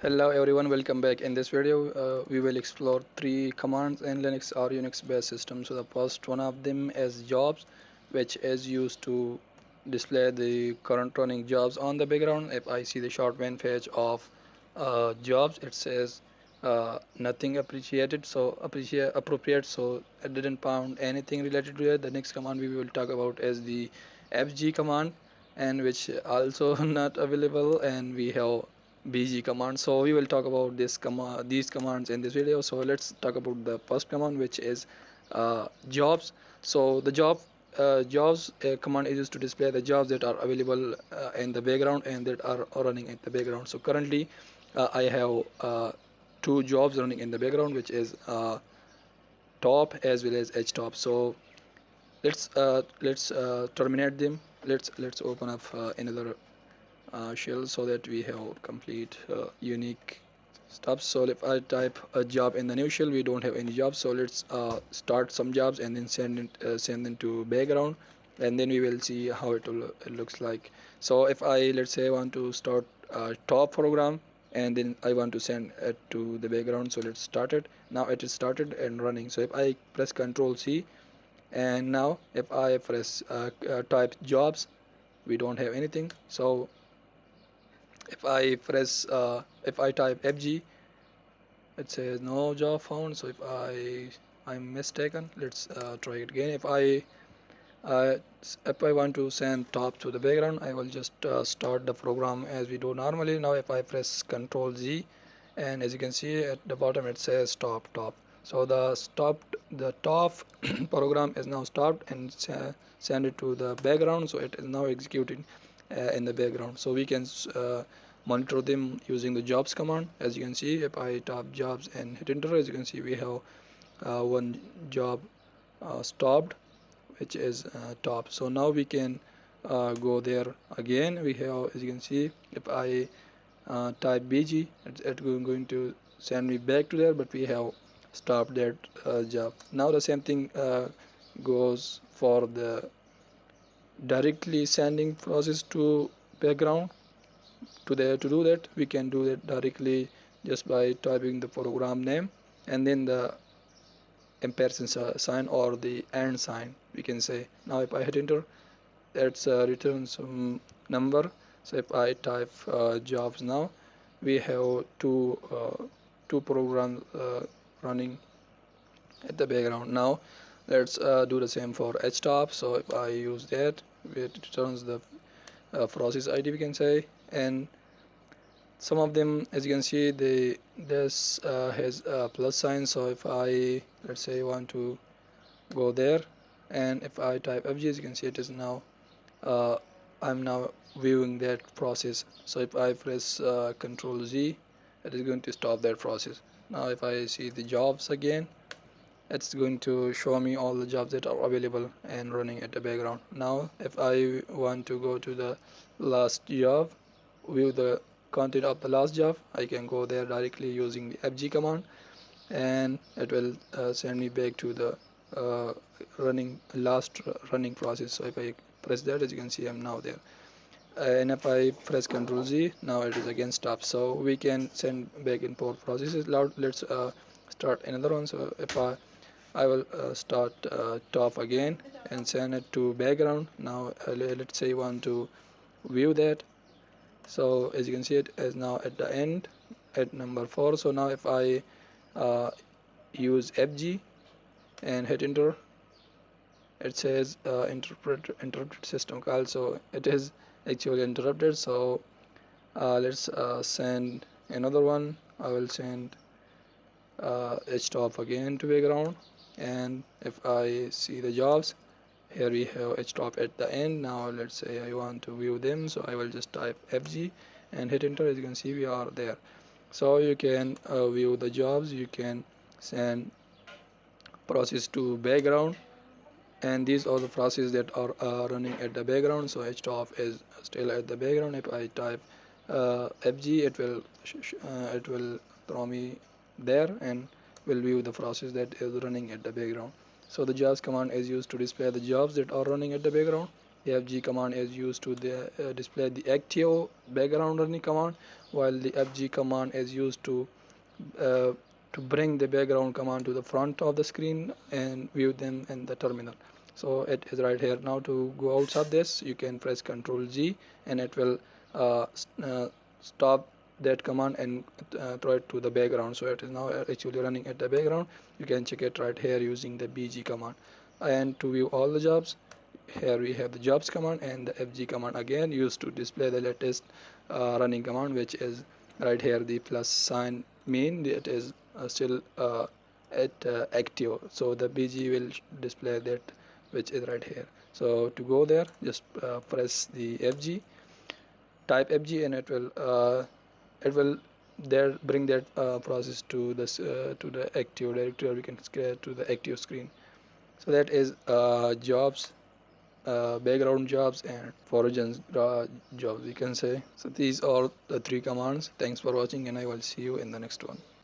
Hello everyone, welcome back. In this video, we will explore three commands in Linux or Unix based systems. So the first one of them is jobs, which is used to display the current running jobs on the background. If I see the short main page of jobs, it says nothing appreciated, so appropriate. So I didn't found anything related to it. The next command we will talk about is the fg command, and which also not available, and we have bg command. So we will talk about these commands in this video. So let's talk about the first command, which is jobs. So the jobs command is used to display the jobs that are available in the background and that are running in the background. So currently I have two jobs running in the background, which is top as well as edge top. So let's terminate them. Let's open up another shell so that we have complete unique stuff. So if I type a job in the new shell, we don't have any jobs. So let's start some jobs and then send them to background, and then we will see how it looks like. So if I, let's say, want to start a top program, and then I want to send it to the background. So let's start it. Now it is started and running. So if I press Control C, and now if I press type jobs, we don't have anything. So if I type fg, it says no job found. So if I'm mistaken, let's try it again. Uh, if I want to send top to the background, I will just start the program as we do normally. Now if I press Ctrl Z, and as you can see at the bottom it says top. So the top program is now stopped and send it to the background. So it is now executing in the background. So we can monitor them using the jobs command. As you can see, if I type jobs and hit enter, as you can see we have one job stopped, which is top. So now we can go there again. We have, as you can see, if I type bg, it's going to send me back to there, but we have stopped that job. Now the same thing goes for the directly sending process to background. To do that, we can do that directly just by typing the program name and then the ampersand sign or the and sign, we can say. Now if I hit enter, that's return some number. So if I type jobs now, we have two programs running at the background. Now let's do the same for htop. So if I use that, it returns the process id, we can say. And some of them, as you can see, this has a plus sign. So if I, let's say, want to go there, and if I type fg, as you can see, it is now uh, I'm now viewing that process. So if I press Control Z, it is going to stop that process. Now if I see the jobs again, it's going to show me all the jobs that are available and running at the background. Now if I want to go to the last job, view the content of the last job, I can go there directly using the fg command, and it will send me back to the uh, last running process. So if I press that, as you can see, I'm now there. And if I press Ctrl Z, now it is again stopped. So we can send back and forth processes. Now let's start another one. So if I will start top again and send it to background. Now let's say you want to view that. So as you can see, it is now at the end at number 4. So now if I uh, use fg and hit enter, it says interrupted system call. So it is actually interrupted. So let's send another one. I will send htop again to background, and if I see the jobs, here we have htop at the end. Now let's say I want to view them, so I will just type fg and hit enter. As you can see, we are there. So you can view the jobs, you can send process to background, and these are the processes that are running at the background. So htop is still at the background. If I type fg, it will throw me there and will view the process that is running at the background. So the jobs command is used to display the jobs that are running at the background. The fg command is used to display the active background running command, while the fg command is used uh, to bring the background command to the front of the screen and view them in the terminal. So it is right here. Now to go outside this, you can press Ctrl G and it will uh, stop that command and throw it to the background. So it is now actually running at the background. You can check it right here using the bg command. And to view all the jobs, here we have the jobs command and the fg command again used to display the latest running command, which is right here, the plus sign mean it is still at active. So the bg will display that, which is right here. So to go there, just press the fg, type fg, and it will there bring that process to this to the active directory, or we can to the active screen. So that is jobs, background jobs, and origins jobs, we can say. So these are the three commands. Thanks for watching, and I will see you in the next one.